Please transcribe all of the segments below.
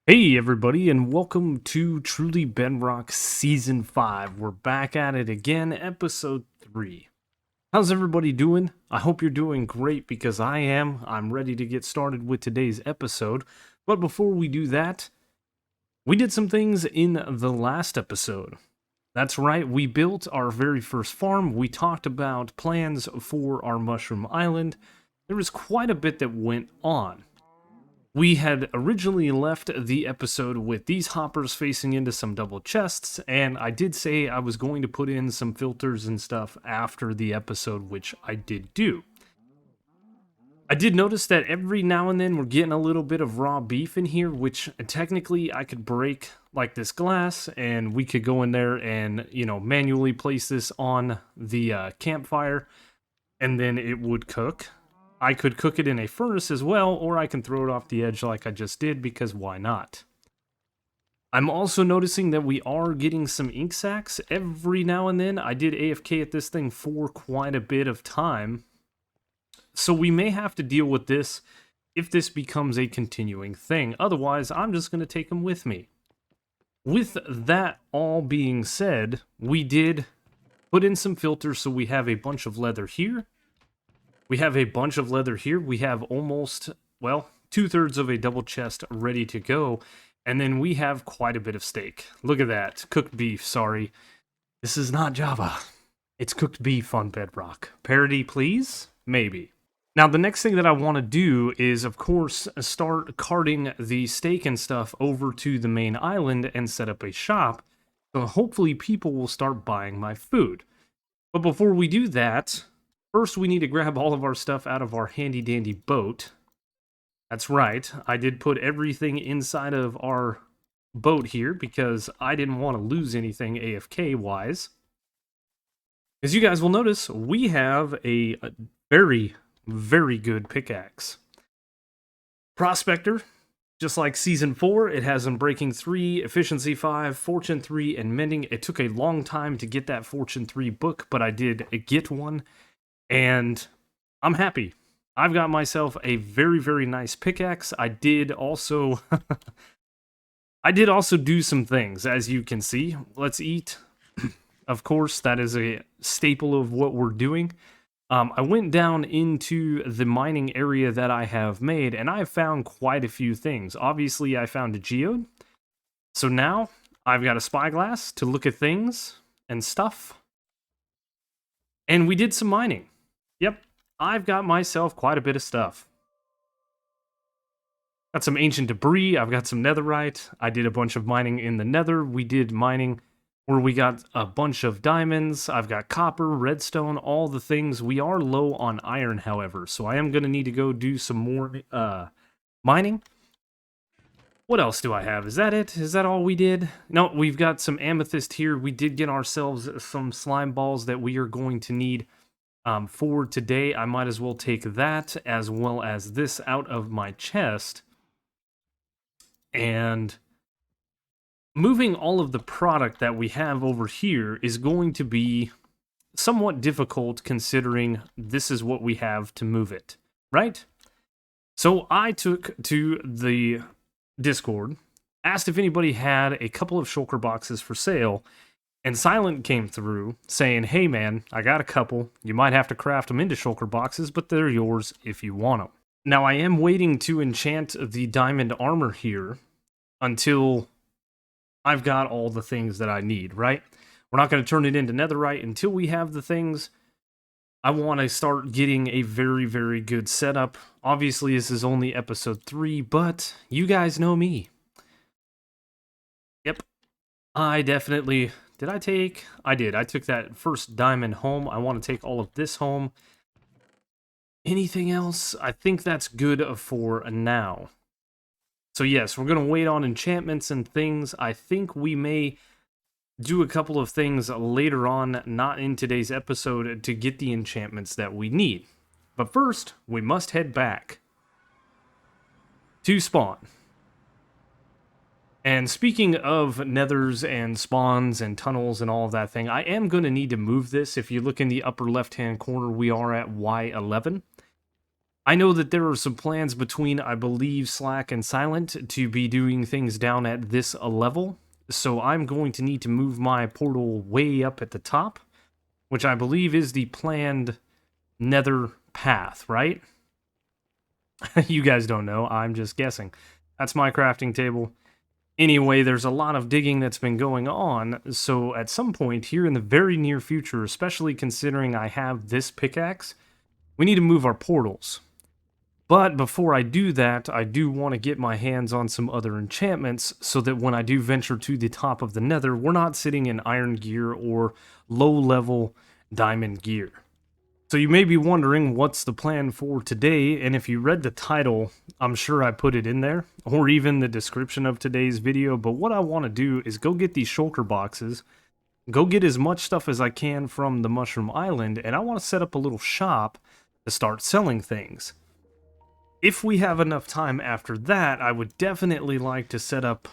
Hey everybody, and welcome to Truly Bedrock Season 5. We're back at it again, Episode 3. How's everybody doing? I hope you're doing great because I am. I'm ready to get started with today's episode. But before we do that, we did some things in the last episode. That's right, we built our very first farm. We talked about plans for our mushroom island. There was quite a bit that went on. We had originally left the episode with these hoppers facing into some double chests, and I did say I was going to put in some filters and stuff after the episode, which I did do. I did notice that every now and then we're getting a little bit of raw beef in here, which technically I could break like this glass, and we could go in there and, manually place this on the campfire, and then it would cook. I could cook it in a furnace as well, or I can throw it off the edge like I just did, because why not? I'm also noticing that we are getting some ink sacs every now and then. I did AFK at this thing for quite a bit of time, so we may have to deal with this if this becomes a continuing thing. Otherwise, I'm just going to take them with me. With that all being said, we did put in some filters, so we have a bunch of leather here. We have a bunch of leather here. We have almost, well, 2/3 of a double chest ready to go. And then we have quite a bit of steak. Look at that. Cooked beef, sorry. This is not Java. It's cooked beef on Bedrock. Parody, please? Maybe. Now, the next thing that I want to do is, of course, start carting the steak and stuff over to the main island and set up a shop. So hopefully people will start buying my food. But before we do that, first, we need to grab all of our stuff out of our handy-dandy boat. That's right, I did put everything inside of our boat here because I didn't want to lose anything AFK-wise. As you guys will notice, we have a very, very good pickaxe. Prospector, just like Season 4, it has Unbreaking 3, Efficiency 5, Fortune 3, and Mending. It took a long time to get that Fortune 3 book, but I did get one. And I'm happy. I've got myself a very, very nice pickaxe. I did also do some things, as you can see. Let's eat. Of course, that is a staple of what we're doing. I went down into the mining area that I have made, and I found quite a few things. Obviously, I found a geode. So now I've got a spyglass to look at things and stuff. And we did some mining. Yep, I've got myself quite a bit of stuff. Got some ancient debris, I've got some netherite, I did a bunch of mining in the nether, we did mining where we got a bunch of diamonds, I've got copper, redstone, all the things. We are low on iron, however, so I am going to need to go do some more mining. What else do I have? Is that it? Is that all we did? No, we've got some amethyst here. We did get ourselves some slime balls that we are going to need for today. I might as well take that as well as this out of my chest. And moving all of the product that we have over here is going to be somewhat difficult considering this is what we have to move it, right? So I took to the Discord, asked if anybody had a couple of shulker boxes for sale, and Silent came through saying, hey man, I got a couple. You might have to craft them into shulker boxes, but they're yours if you want them. Now I am waiting to enchant the diamond armor here until I've got all the things that I need, right? We're not going to turn it into netherite until we have the things. I want to start getting a very, very good setup. Obviously, this is only episode 3, but you guys know me. Yep, I definitely... Did I take? I did. I took that first diamond home. I want to take all of this home. Anything else? I think that's good for now. So yes, we're going to wait on enchantments and things. I think we may do a couple of things later on, not in today's episode, to get the enchantments that we need. But first, we must head back to spawn. And speaking of nethers and spawns and tunnels and all of that thing, I am going to need to move this. If you look in the upper left-hand corner, we are at Y11. I know that there are some plans between, I believe, Slack and Silent to be doing things down at this level. So I'm going to need to move my portal way up at the top, which I believe is the planned nether path, right? You guys don't know, I'm just guessing. That's my crafting table. Anyway, there's a lot of digging that's been going on, so at some point here in the very near future, especially considering I have this pickaxe, we need to move our portals. But before I do that, I do want to get my hands on some other enchantments so that when I do venture to the top of the nether, we're not sitting in iron gear or low-level diamond gear. So you may be wondering what's the plan for today, and if you read the title, I'm sure I put it in there, or even the description of today's video, but what I want to do is go get these shulker boxes, go get as much stuff as I can from the Mushroom Island, and I want to set up a little shop to start selling things. If we have enough time after that, I would definitely like to set up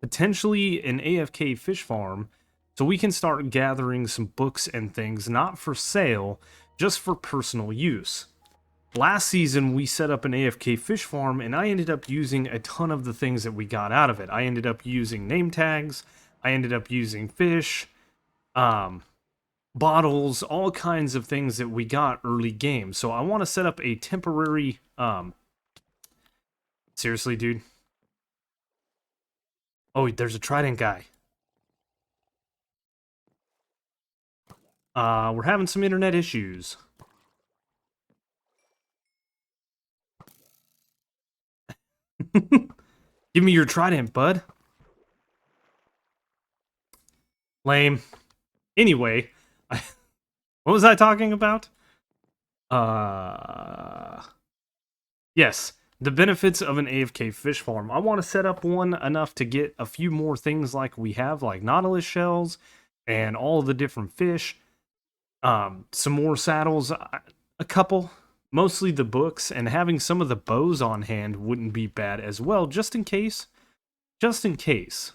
potentially an AFK fish farm so we can start gathering some books and things, not for sale, just for personal use. Last season, we set up an AFK fish farm, and I ended up using a ton of the things that we got out of it. I ended up using name tags, I ended up using fish, bottles, all kinds of things that we got early game. So I want to set up a temporary, seriously, dude? Oh, there's a trident guy. We're having some internet issues. Give me your trident, bud. Lame. Anyway, what was I talking about? Yes, the benefits of an AFK fish farm. I want to set up one enough to get a few more things like we have, like Nautilus shells and all the different fish. Some more saddles, a couple, mostly the books, and having some of the bows on hand wouldn't be bad as well, just in case. Just in case.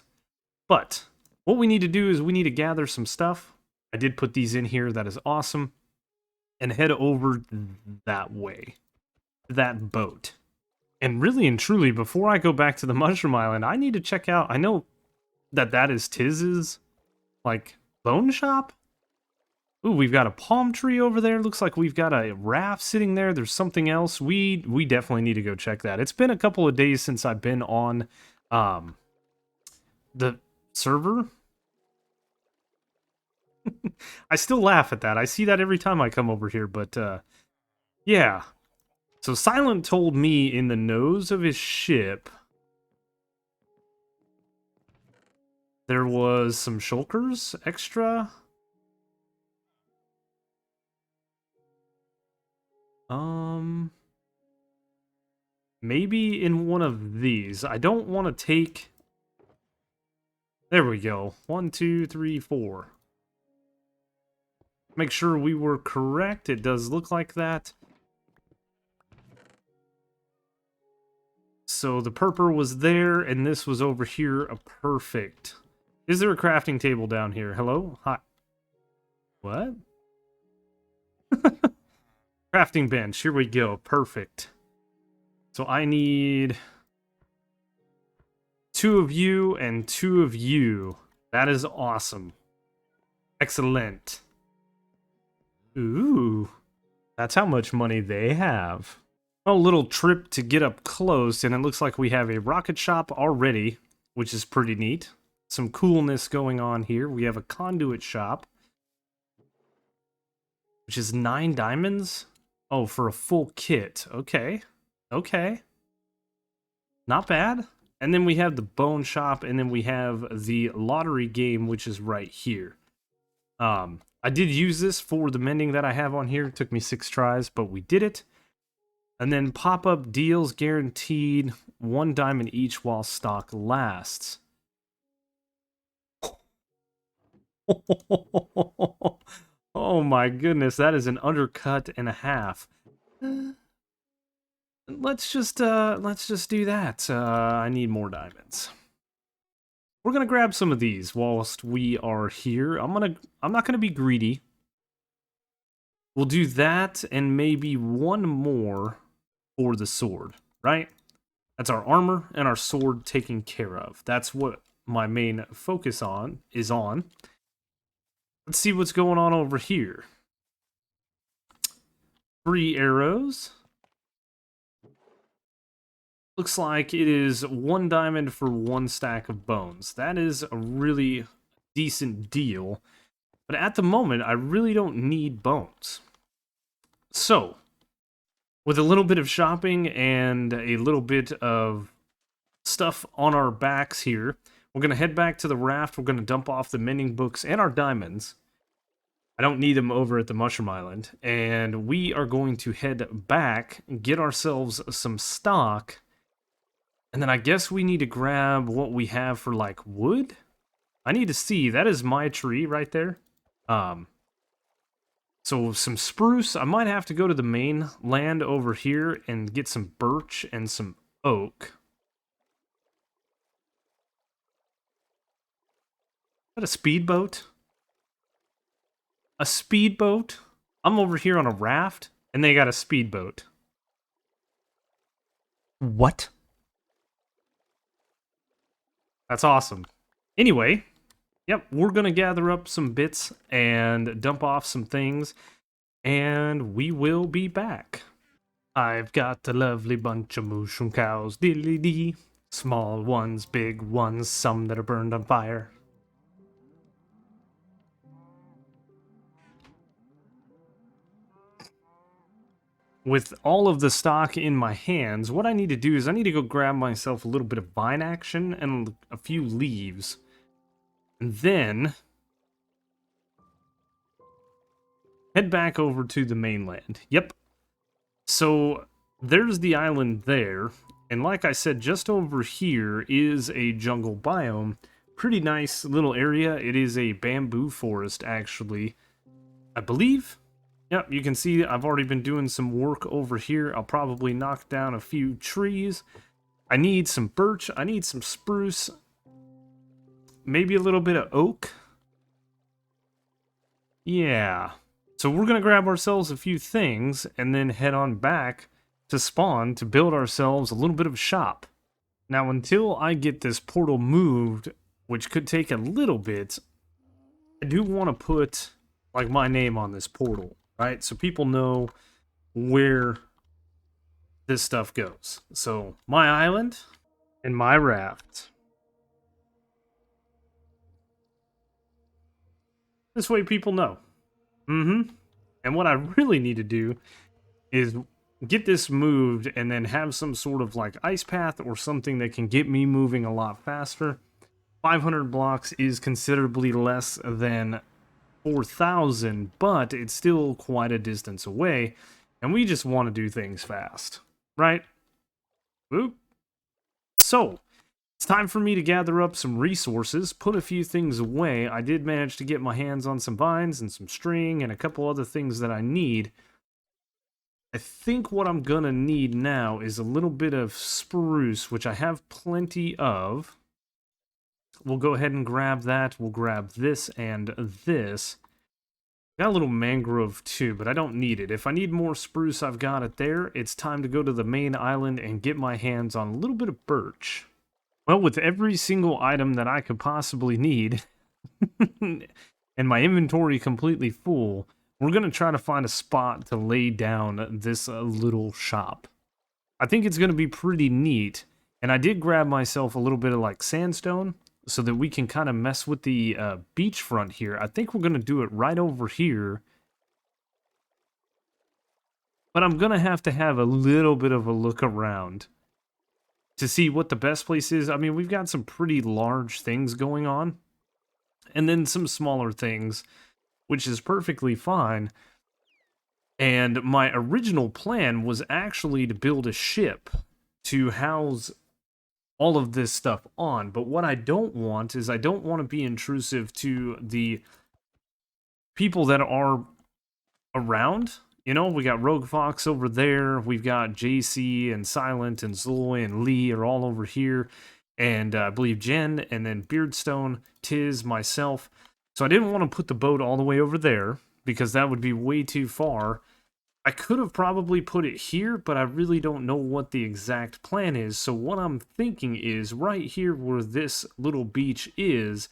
But what we need to do is we need to gather some stuff. I did put these in here, that is awesome. And head over that way. That boat. And really and truly, before I go back to the Mushroom Island, I need to check out, I know that is Tiz's, like, bone shop? Ooh, we've got a palm tree over there. Looks like we've got a raft sitting there. There's something else. We definitely need to go check that. It's been a couple of days since I've been on the server. I still laugh at that. I see that every time I come over here, but yeah. So Silent told me in the nose of his ship there was some shulkers extra. Maybe in one of these. I don't want to take... There we go. 1, 2, 3, 4. Make sure we were correct. It does look like that. So the purple was there, and this was over here. Perfect. Is there a crafting table down here? Hello? Hi. What? Crafting bench. Here we go. Perfect. So I need 2 of you and 2 of you. That is awesome. Excellent. Ooh. That's how much money they have. A little trip to get up close, and it looks like we have a rocket shop already, which is pretty neat. Some coolness going on here. We have a conduit shop, which is 9 diamonds. Oh, for a full kit. Okay. Okay. Not bad. And then we have the bone shop, and then we have the lottery game, which is right here. I did use this for the mending that I have on here. It took me 6 tries, but we did it. And then pop-up deals guaranteed 1 diamond each while stock lasts. Oh my goodness, that is an undercut and a half. Let's just do that. I need more diamonds. We're gonna grab some of these whilst we are here. I'm not gonna be greedy. We'll do that and maybe one more. for the sword, right? That's our armor and our sword taken care of. That's what my main focus is on. Let's see what's going on over here. 3 arrows. Looks like it is 1 diamond for 1 stack of bones. That is a really decent deal. But at the moment, I really don't need bones. So, with a little bit of shopping and a little bit of stuff on our backs here, we're going to head back to the raft. We're going to dump off the mending books and our diamonds. I don't need them over at the Mushroom Island. And we are going to head back, get ourselves some stock. And then I guess we need to grab what we have for, like, wood? I need to see. That is my tree right there. So some spruce. I might have to go to the main land over here and get some birch and some oak. Is that a speedboat? A speedboat? I'm over here on a raft, and they got a speedboat. What? That's awesome. Anyway, yep, we're going to gather up some bits and dump off some things, and we will be back. I've got a lovely bunch of mooshroom cows, diddly-dee. Small ones, big ones, some that are burned on fire. With all of the stock in my hands, what I need to do is I need to go grab myself a little bit of vine action and a few leaves. And then head back over to the mainland. Yep. So there's the island there. And like I said, just over here is a jungle biome. Pretty nice little area. It is a bamboo forest, actually, I believe. Yep, you can see I've already been doing some work over here. I'll probably knock down a few trees. I need some birch. I need some spruce. Maybe a little bit of oak. Yeah. So we're going to grab ourselves a few things and then head on back to spawn to build ourselves a little bit of a shop. Now, until I get this portal moved, which could take a little bit, I do want to put, like, my name on this portal. Right, so people know where this stuff goes. So, my island and my raft. This way people know. And what I really need to do is get this moved and then have some sort of, like, ice path or something that can get me moving a lot faster. 500 blocks is considerably less than 4,000, but it's still quite a distance away, and we just want to do things fast, right? Oop. So, it's time for me to gather up some resources, put a few things away. I did manage to get my hands on some vines and some string and a couple other things that I need. I think what I'm gonna need now is a little bit of spruce, which I have plenty of. We'll go ahead and grab that. We'll grab this and this. Got a little mangrove too, but I don't need it. If I need more spruce, I've got it there. It's time to go to the main island and get my hands on a little bit of birch. Well, with every single item that I could possibly need, and my inventory completely full, we're going to try to find a spot to lay down this little shop. I think it's going to be pretty neat, and I did grab myself a little bit of, like, sandstone, so that we can kind of mess with the beachfront here. I think we're going to do it right over here. But I'm going to have a little bit of a look around to see what the best place is. I mean, we've got some pretty large things going on. And then some smaller things, which is perfectly fine. And my original plan was actually to build a ship to house all of this stuff on, but what I don't want is I don't want to be intrusive to the people that are around. You know, we got Rogue Fox over there, we've got JC and Silent and Zoe and Lee are all over here, and I believe Jen, and then Beardstone, Tiz, myself. So I didn't want to put the boat all the way over there, because that would be way too far. I could have probably put it here, but I really don't know what the exact plan is. So what I'm thinking is right here where this little beach is,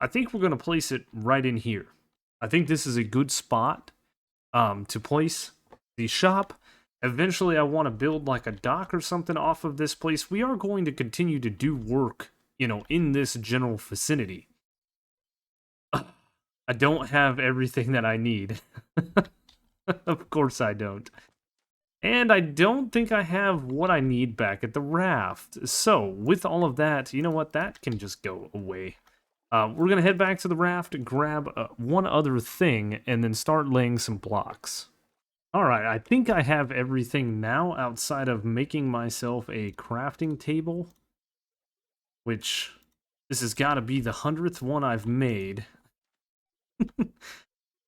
I think we're going to place it right in here. I think this is a good spot to place the shop. Eventually, I want to build like a dock or something off of this place. We are going to continue to do work, you know, in this general vicinity. I don't have everything that I need. Of course I don't. And I don't think I have what I need back at the raft. So, with all of that, you know what? That can just go away. We're going to head back to the raft, grab one other thing, and then start laying some blocks. Alright, I think I have everything now outside of making myself a crafting table. Which, this has got to be the 100th one I've made.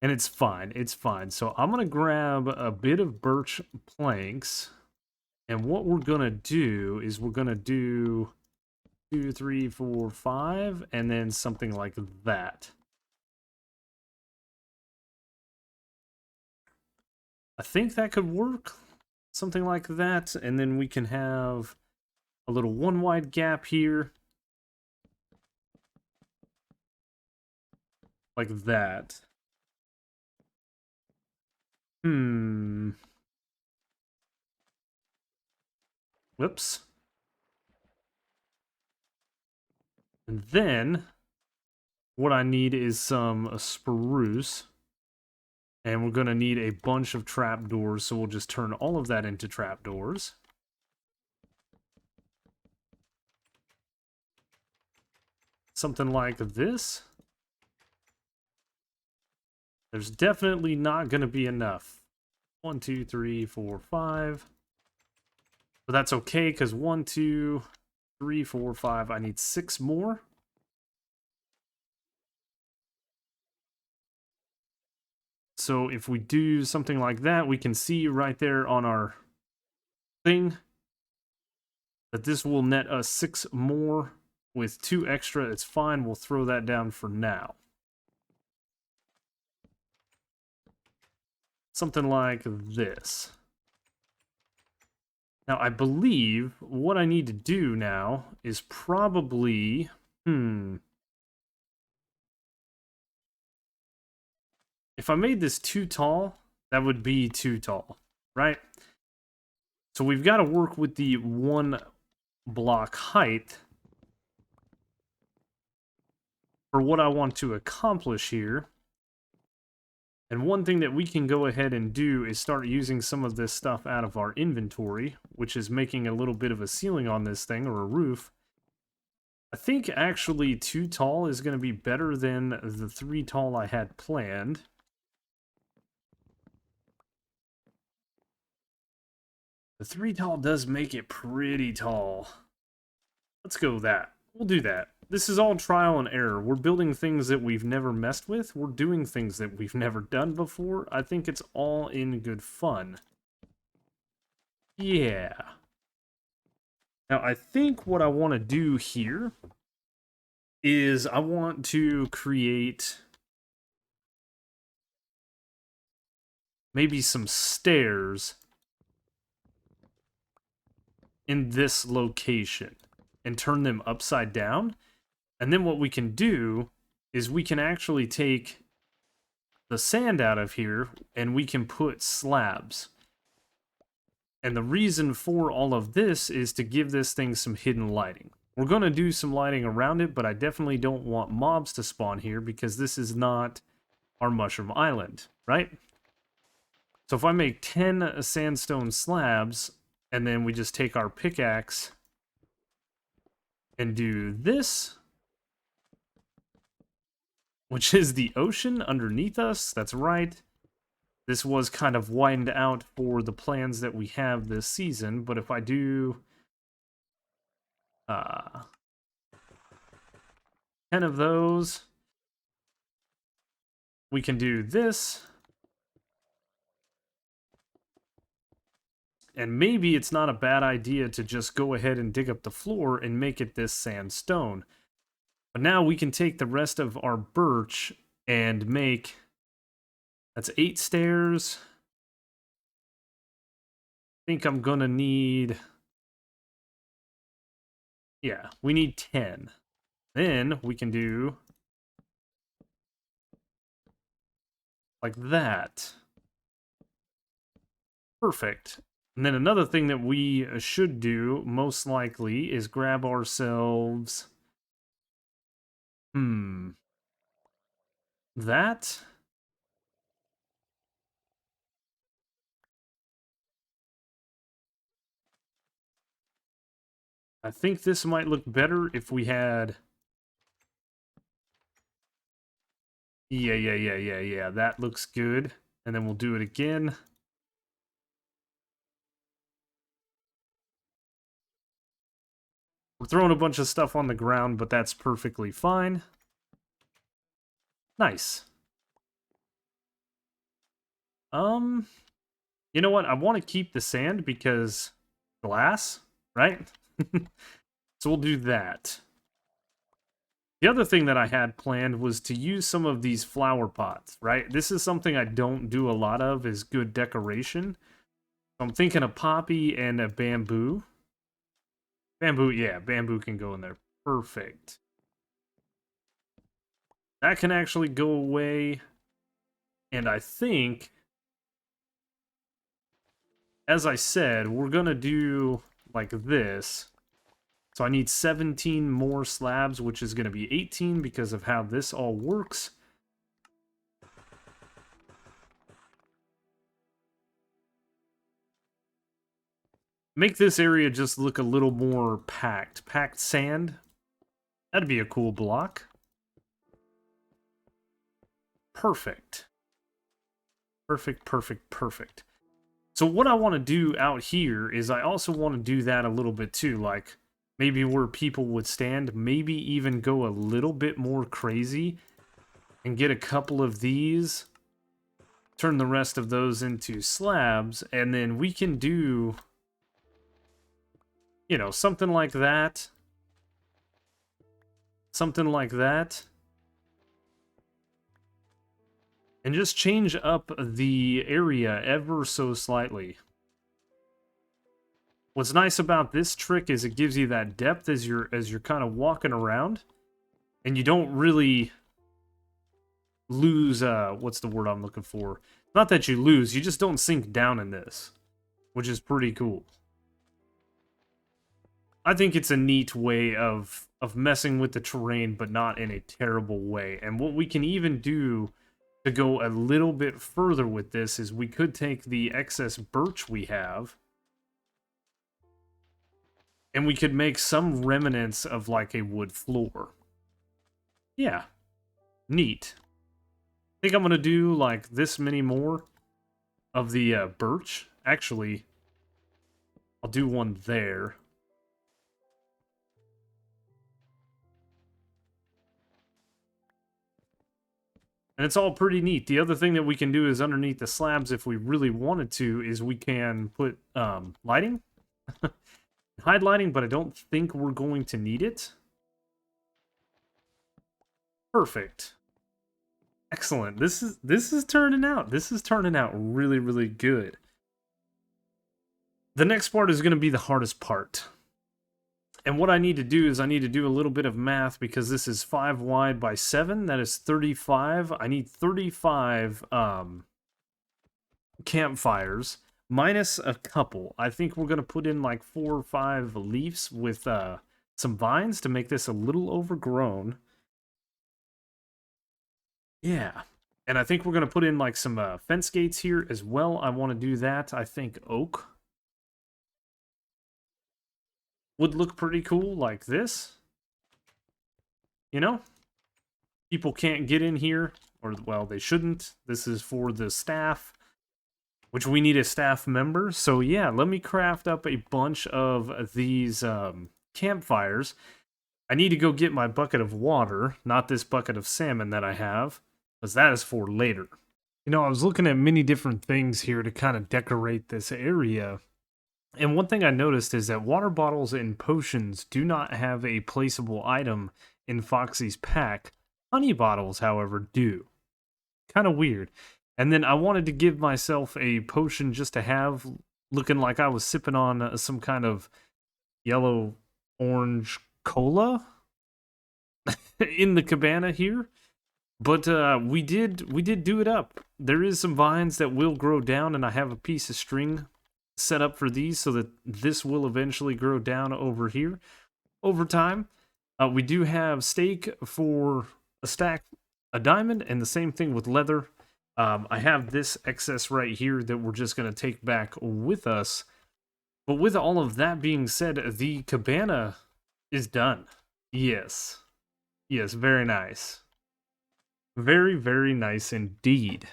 And it's fine, it's fine. So I'm going to grab a bit of birch planks. And what we're going to do is we're going to do 2, 3, 4, 5, and then something like that. I think that could work. Something like that. And then we can have a little one wide gap here. Like that. Whoops. And then, what I need is some spruce. And we're going to need a bunch of trapdoors, so we'll just turn all of that into trapdoors. Something like this. There's definitely not going to be enough. 1, 2, 3, 4, 5. But that's okay, because 1, 2, 3, 4, 5. I need 6 more. So if we do something like that, we can see right there on our thing that this will net us 6 more with 2 extra. It's fine. We'll throw that down for now. Something like this. Now, I believe what I need to do now is probably... If I made this too tall, that would be too tall, right? So we've got to work with the 1 block height for what I want to accomplish here. And one thing that we can go ahead and do is start using some of this stuff out of our inventory, which is making a little bit of a ceiling on this thing, or a roof. I think actually 2 tall is going to be better than the 3 tall I had planned. The 3 tall does make it pretty tall. Let's go with that. We'll do that. This is all trial and error. We're building things that we've never messed with. We're doing things that we've never done before. I think it's all in good fun. Yeah. Now, I think what I want to do here is I want to create maybe some stairs in this location and turn them upside down. And then what we can do is we can actually take the sand out of here and we can put slabs. And the reason for all of this is to give this thing some hidden lighting. We're going to do some lighting around it, but I definitely don't want mobs to spawn here because this is not our mushroom island, right? So if I make 10 sandstone slabs and then we just take our pickaxe and do this, which is the ocean underneath us. That's right. This was kind of widened out for the plans that we have this season, but if I do 10 of those, we can do this. And maybe it's not a bad idea to just go ahead and dig up the floor and make it this sandstone. But now we can take the rest of our birch and make... That's 8 stairs. think I'm gonna need... Yeah, we need 10. Then we can do... like that. Perfect. And then another thing that we should do, most likely, is grab ourselves... That? I think this might look better if we had... Yeah. That looks good. And then we'll do it again. We're throwing a bunch of stuff on the ground, but that's perfectly fine. Nice. You know what? I want to keep the sand because glass, right? So we'll do that. The other thing that I had planned was to use some of these flower pots, right? This is something I don't do a lot of, is good decoration. So I'm thinking a poppy and a bamboo. Bamboo, yeah, bamboo can go in there. Perfect. That can actually go away. And I think, as I said, we're going to do like this. So I need 17 more slabs, which is going to be 18 because of how this all works. Make this area just look a little more packed. Packed sand. That'd be a cool block. Perfect. Perfect. So what I want to do out here is I also want to do that a little bit too. Like, maybe where people would stand, maybe even go a little bit more crazy and get a couple of these, turn the rest of those into slabs, and then we can do, you know, something like that. Something like that. And just change up the area ever so slightly. What's nice about this trick is it gives you that depth as you're kind of walking around, and you don't really lose, what's the word I'm looking for? Not that you lose, you just don't sink down in this, which is pretty cool. I think it's a neat way of messing with the terrain, but not in a terrible way. And what we can even do to go a little bit further with this is we could take the excess birch we have, and we could make some remnants of like a wood floor. Yeah. Neat. I think I'm going to do like this many more of the birch. Actually, I'll do one there. And it's all pretty neat. The other thing that we can do is underneath the slabs, if we really wanted to, is we can put lighting. Hide lighting, but I don't think we're going to need it. Perfect. Excellent. This is turning out. This is turning out really good. The next part is going to be the hardest part. And what I need to do is I need to do a little bit of math because this is 5 wide by 7. That is 35. I need 35 campfires minus a couple. I think we're going to put in like 4 or 5 leaves with some vines to make this a little overgrown. Yeah. And I think we're going to put in like some fence gates here as well. I want to do that. I think oak would look pretty cool like this. You know? People can't get in here, or, well, they shouldn't. This is for the staff, which we need a staff member. So yeah, let me craft up a bunch of these campfires. I need to go get my bucket of water, not this bucket of salmon that I have, because that is for later. You know, I was looking at many different things here to kind of decorate this area. And one thing I noticed is that water bottles and potions do not have a placeable item in Foxy's pack. Honey bottles, however, do. Kind of weird. And then I wanted to give myself a potion just to have looking like I was sipping on some kind of yellow orange cola in the cabana here. But we did do it up. There is some vines that will grow down, and I have a piece of string set up for these so that this will eventually grow down over here over time. We do have steak for a stack, a diamond, and the same thing with leather. I have this excess right here that we're just going to take back with us. But with all of that being said, the cabana is done. Yes. Yes, very nice. Very, very nice indeed.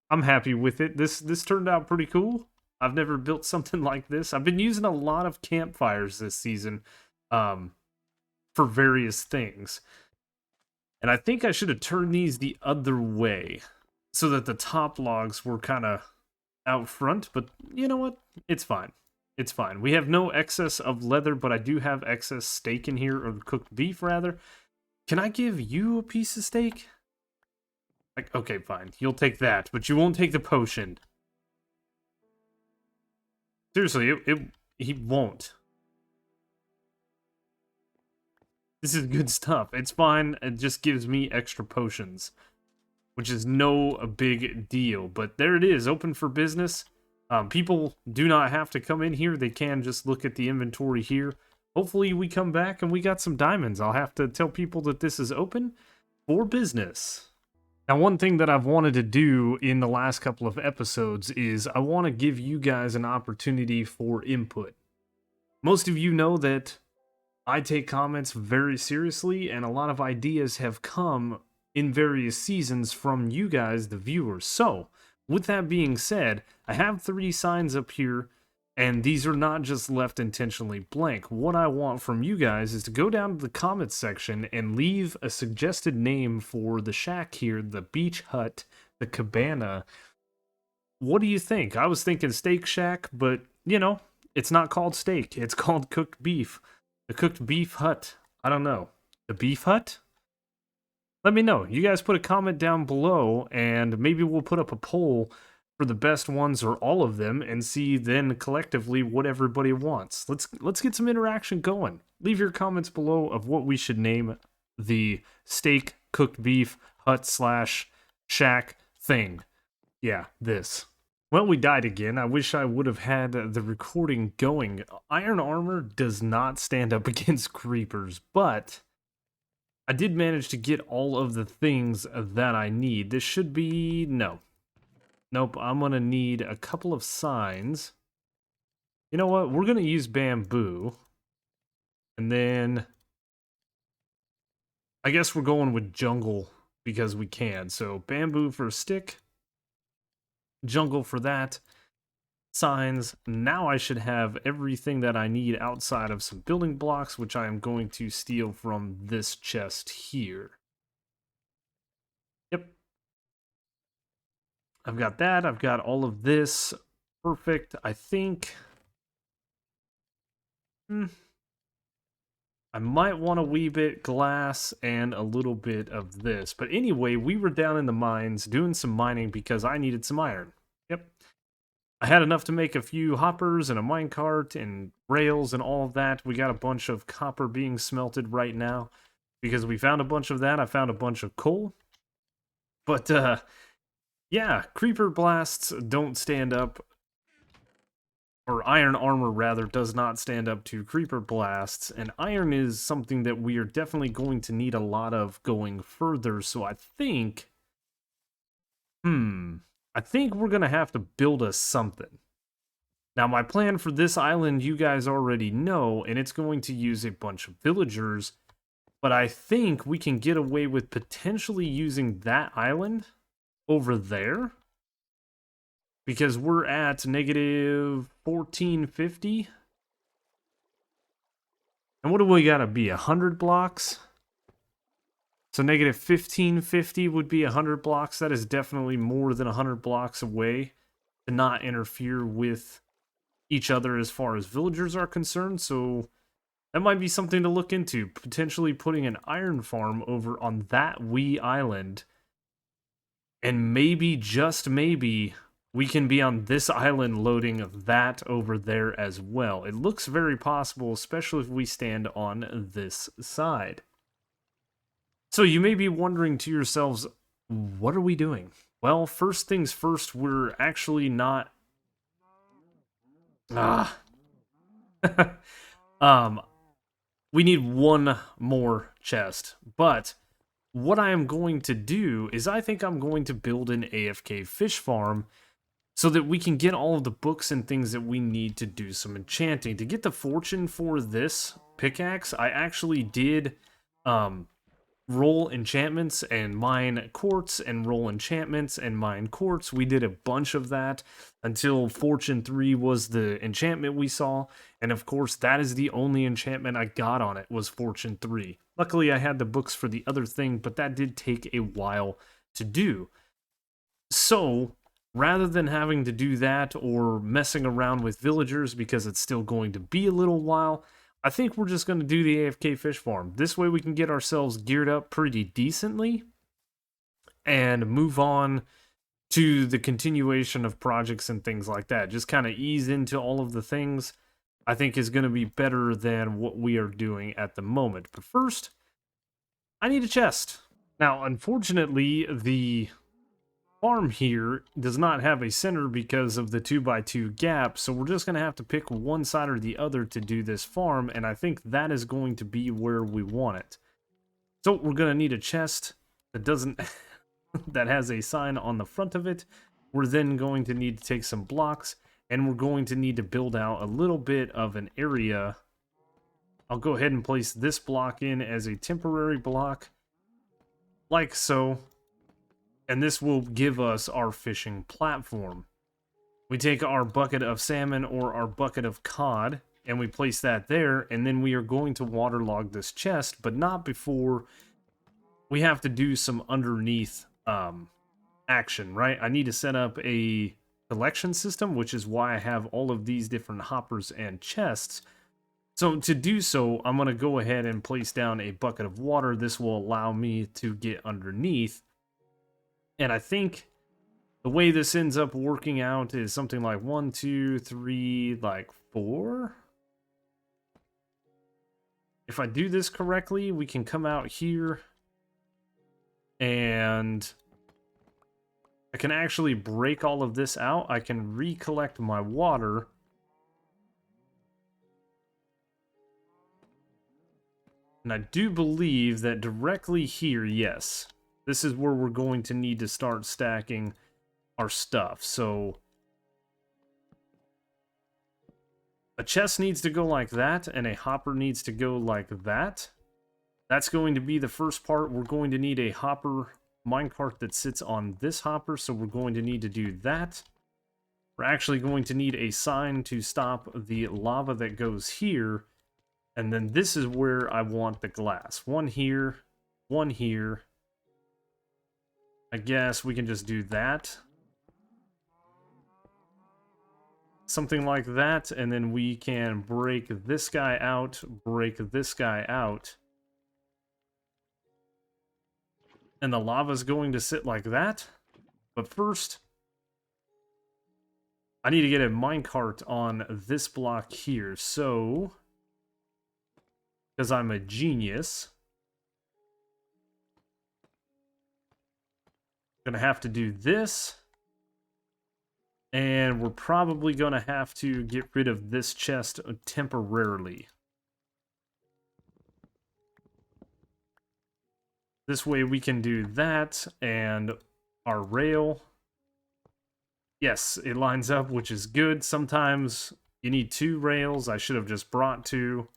I'm happy with it. This turned out pretty cool. I've never built something like this. I've been using a lot of campfires this season for various things. And I think I should have turned these the other way so that the top logs were kind of out front, but you know what? It's fine. It's fine. We have no excess of leather, but I do have excess steak in here, or cooked beef rather. Can I give you a piece of steak? Like, okay, fine. You'll take that, but you won't take the potion. Seriously, he won't. This is good stuff. It's fine. It just gives me extra potions, which is no a big deal. But there it is, open for business. People do not have to come in here. They can just look at the inventory here. Hopefully we come back and we got some diamonds. I'll have to tell people that this is open for business. Now, one thing that I've wanted to do in the last couple of episodes is I want to give you guys an opportunity for input. Most of you know that I take comments very seriously, and a lot of ideas have come in various seasons from you guys, the viewers. So, with that being said, I have 3 signs up here, and these are not just left intentionally blank. What I want from you guys is to go down to the comments section and leave a suggested name for the shack here, the beach hut, the cabana. What do you think? I was thinking steak shack, but, you know, it's not called steak. It's called cooked beef. The cooked beef hut. I don't know. The beef hut? Let me know. You guys put a comment down below, and maybe we'll put up a poll for the best ones or all of them, and see then collectively what everybody wants. Let's get some interaction going. Leave your comments below of what we should name the steak cooked beef hut slash shack thing. Yeah, this. Well, we died again. I wish I would have had the recording going. Iron armor does not stand up against creepers, but I did manage to get all of the things that I need. This should be... no. Nope, I'm going to need a couple of signs. You know what? We're going to use bamboo. And then... I guess we're going with jungle because we can. So bamboo for a stick. Jungle for that. Signs. Now I should have everything that I need outside of some building blocks, which I am going to steal from this chest here. Yep. I've got that. I've got all of this. Perfect. I think... I might want a wee bit glass and a little bit of this. But anyway, we were down in the mines doing some mining because I needed some iron. Yep. I had enough to make a few hoppers and a minecart and rails and all of that. We got a bunch of copper being smelted right now because we found a bunch of that. I found a bunch of coal. But, yeah, creeper blasts don't stand up, or iron armor rather, does not stand up to creeper blasts, and iron is something that we are definitely going to need a lot of going further, so I think... I think we're gonna have to build us something. Now, my plan for this island you guys already know, and it's going to use a bunch of villagers, but I think we can get away with potentially using that island over there, because we're at negative 1450. And what do we gotta be, 100 blocks? So negative 1550 would be 100 blocks. That is definitely more than 100 blocks away to not interfere with each other as far as villagers are concerned. So that might be something to look into. Potentially putting an iron farm over on that wee island. And maybe, just maybe, we can be on this island loading that over there as well. It looks very possible, especially if we stand on this side. So you may be wondering to yourselves, what are we doing? Well, first things first, we're actually not... um, we need one more chest, but what I am going to do is I think I'm going to build an AFK fish farm so that we can get all of the books and things that we need to do some enchanting. To get the fortune for this pickaxe, I actually did roll enchantments and mine quartz and roll enchantments and mine quartz. We did a bunch of that until Fortune 3 was the enchantment we saw, and of course that is the only enchantment I got on it was Fortune 3. Luckily I had the books for the other thing, but that did take a while to do. So rather than having to do that or messing around with villagers because it's still going to be a little while, I think we're just going to do the AFK fish farm. This way we can get ourselves geared up pretty decently and move on to the continuation of projects and things like that. Just kind of ease into all of the things I think is going to be better than what we are doing at the moment. But first, I need a chest. Now, unfortunately, the farm here does not have a center because of the 2x2 gap, so we're just going to have to pick one side or the other to do this farm, and I think that is going to be where we want it. So we're going to need a chest that doesn't that has a sign on the front of it. We're then going to need to take some blocks, and we're going to need to build out a little bit of an area. I'll go ahead and place this block in as a temporary block, like so. And this will give us our fishing platform. We take our bucket of salmon or our bucket of cod, and we place that there, and then we are going to waterlog this chest, but not before we have to do some underneath action, right? I need to set up a collection system, which is why I have all of these different hoppers and chests. So to do so, I'm going to go ahead and place down a bucket of water. This will allow me to get underneath. And I think the way this ends up working out is something like 1, 2, 3, like 4. If I do this correctly, we can come out here and I can actually break all of this out. I can recollect my water. And I do believe that directly here, yes, this is where we're going to need to start stacking our stuff. So a chest needs to go like that, and a hopper needs to go like that. That's going to be the first part. We're going to need a hopper minecart that sits on this hopper, so we're going to need to do that. We're actually going to need a sign to stop the lava that goes here, and then this is where I want the glass. One here, one here. I guess we can just do that. Something like that, and then we can break this guy out, break this guy out. And the lava's going to sit like that. But first, I need to get a minecart on this block here. So, because I'm a genius, gonna have to do this, and we're probably gonna have to get rid of this chest temporarily. This way we can do that, and our rail, yes, it lines up, which is good. Sometimes you need 2 rails. I should have just brought 2.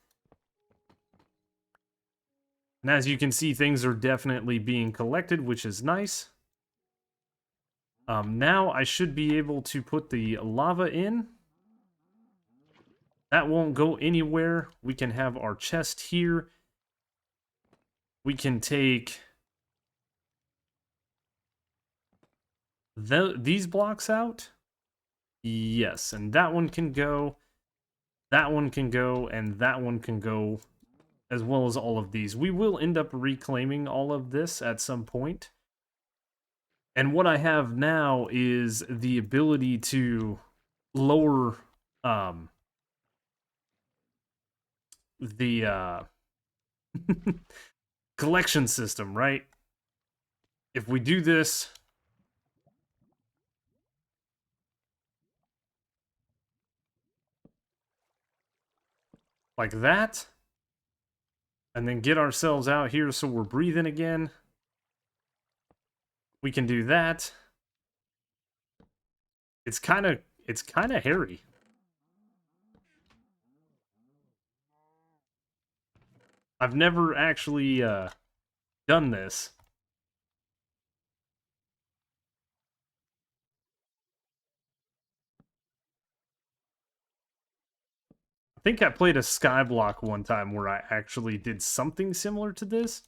And as you can see, things are definitely being collected, which is nice. Now I should be able to put the lava in. That won't go anywhere. We can have our chest here. We can take these blocks out. Yes, and that one can go. That one can go, and that one can go, as well as all of these. We will end up reclaiming all of this at some point. And what I have now is the ability to lower the collection system, right? If we do this, like that, and then get ourselves out here so we're breathing again, we can do that. It's kind of hairy. I've never actually done this. I think I played a Skyblock one time where I actually did something similar to this.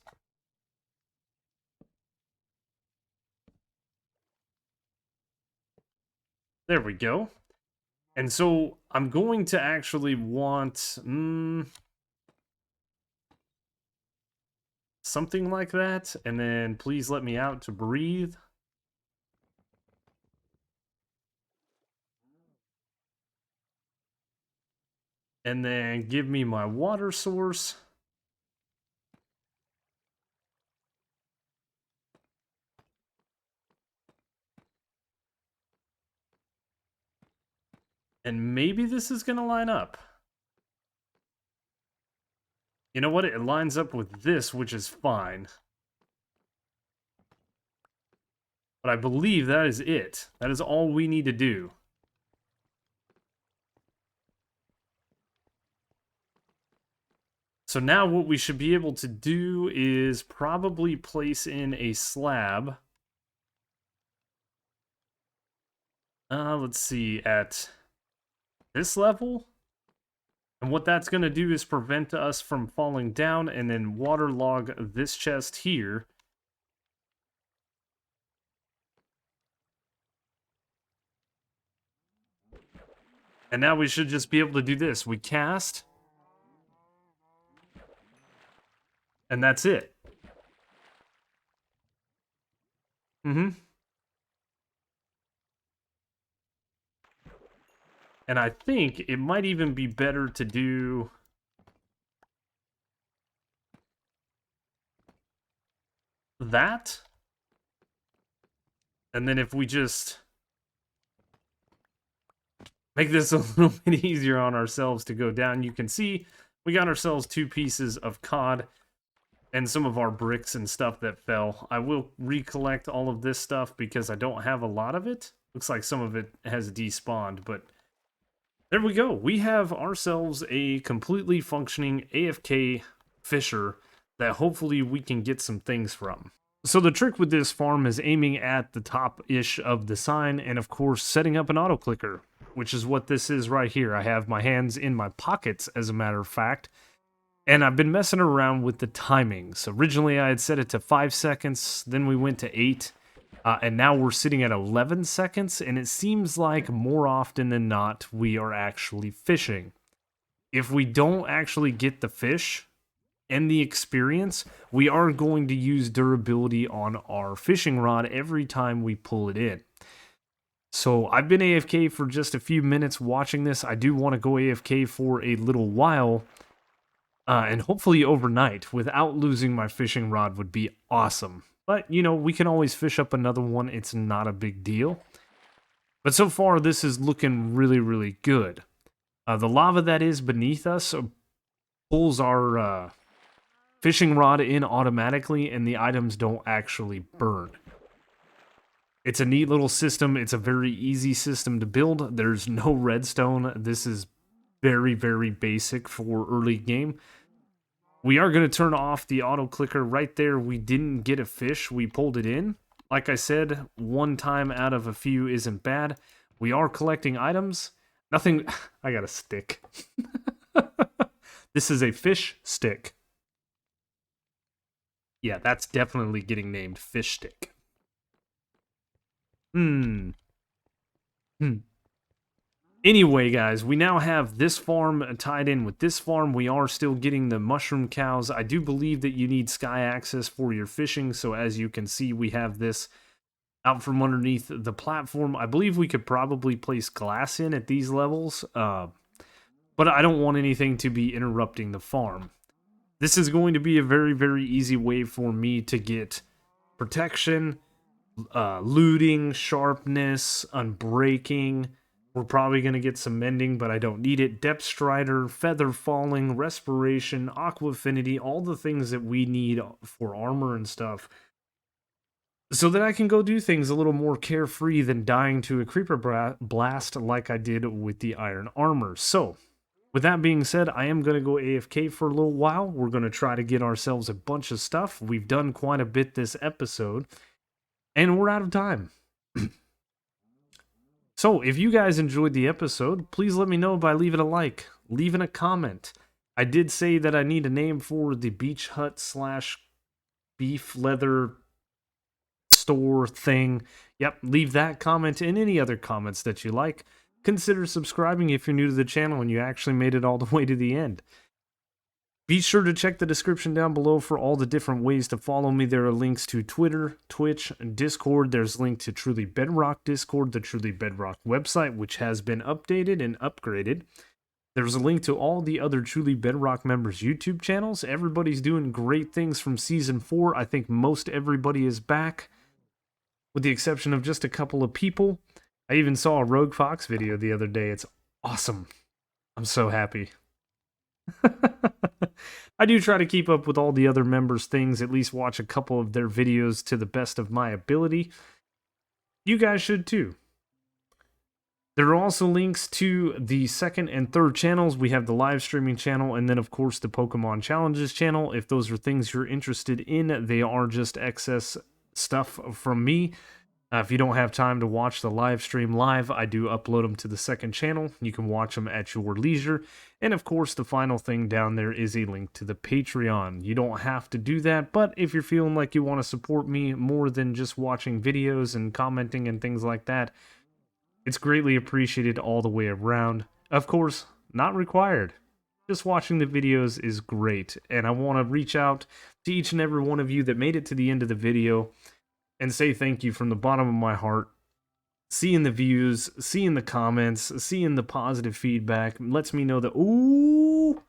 There we go. And so I'm going to actually want something like that. And then please let me out to breathe. And then give me my water source. And maybe this is going to line up. You know what? It lines up with this, which is fine. But I believe that is it. That is all we need to do. So now what we should be able to do is probably place in a slab. Let's see, at this level. And what that's going to do is prevent us from falling down and then waterlog this chest here. And now we should just be able to do this. We cast. And that's it. And I think it might even be better to do that. And then if we just make this a little bit easier on ourselves to go down, you can see we got ourselves 2 pieces of cod and some of our bricks and stuff that fell. I will recollect all of this stuff because I don't have a lot of it. Looks like some of it has despawned, but there we go. We have ourselves a completely functioning AFK fisher that hopefully we can get some things from. So the trick with this farm is aiming at the top-ish of the sign and of course setting up an auto clicker, which is what this is right here. I have my hands in my pockets, as a matter of fact, and I've been messing around with the timings. Originally I had set it to 5 seconds, then we went to 8, and now we're sitting at 11 seconds, and it seems like more often than not we are actually fishing. If we don't actually get the fish and the experience, we are going to use durability on our fishing rod every time we pull it in. So I've been AFK for just a few minutes watching this. I do want to go AFK for a little while, and hopefully overnight without losing my fishing rod would be awesome. But, you know, we can always fish up another one. It's not a big deal. But so far, this is looking really, really good. The lava that is beneath us pulls our fishing rod in automatically, and the items don't actually burn. It's a neat little system. It's a very easy system to build. There's no redstone. This is very, very basic for early game. We are going to turn off the auto clicker right there. We didn't get a fish. We pulled it in. Like I said, one time out of a few isn't bad. We are collecting items. Nothing... I got a stick. This is a fish stick. Yeah, that's definitely getting named fish stick. Anyway, guys, we now have this farm tied in with this farm. We are still getting the mushroom cows. I do believe that you need sky access for your fishing, so as you can see, we have this out from underneath the platform. I believe we could probably place glass in at these levels, but I don't want anything to be interrupting the farm. This is going to be a very, very easy way for me to get protection, looting, sharpness, unbreaking. We're probably going to get some mending, but I don't need it. Depth Strider, Feather Falling, Respiration, Aqua Affinity, all the things that we need for armor and stuff. So that I can go do things a little more carefree than dying to a creeper blast like I did with the iron armor. So, with that being said, I am going to go AFK for a little while. We're going to try to get ourselves a bunch of stuff. We've done quite a bit this episode, and we're out of time. So, if you guys enjoyed the episode, please let me know by leaving a like, leaving a comment. I did say that I need a name for the beach hut / beef leather store thing. Yep, leave that comment and any other comments that you like. Consider subscribing if you're new to the channel and you actually made it all the way to the end. Be sure to check the description down below for all the different ways to follow me. There are links to Twitter, Twitch, and Discord. There's a link to Truly Bedrock Discord, the Truly Bedrock website, which has been updated and upgraded. There's a link to all the other Truly Bedrock members' YouTube channels. Everybody's doing great things from Season 4. I think most everybody is back, with the exception of just a couple of people. I even saw a Rogue Fox video the other day. It's awesome. I'm so happy. I do try to keep up with all the other members' things, at least watch a couple of their videos to the best of my ability. You guys should too. There are also links to the second and third channels. We have the live streaming channel and then, of course, the Pokemon Challenges channel. If those are things you're interested in, they are just excess stuff from me. If you don't have time to watch the live stream live, I do upload them to the second channel. You can watch them at your leisure. And of course, the final thing down there is a link to the Patreon. You don't have to do that, but if you're feeling like you want to support me more than just watching videos and commenting and things like that, it's greatly appreciated all the way around. Of course, not required. Just watching the videos is great, and I want to reach out to each and every one of you that made it to the end of the video and say thank you from the bottom of my heart. Seeing the views, seeing the comments, seeing the positive feedback lets me know that, ooh,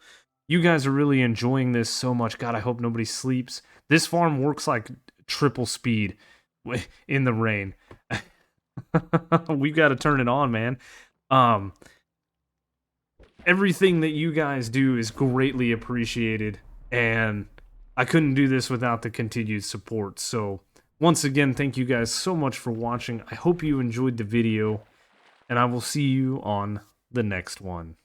you guys are really enjoying this so much. God, I hope nobody sleeps. This farm works like triple speed in the rain. We've got to turn it on, man. Everything that you guys do is greatly appreciated, and I couldn't do this without the continued support. So once again, thank you guys so much for watching. I hope you enjoyed the video, and I will see you on the next one.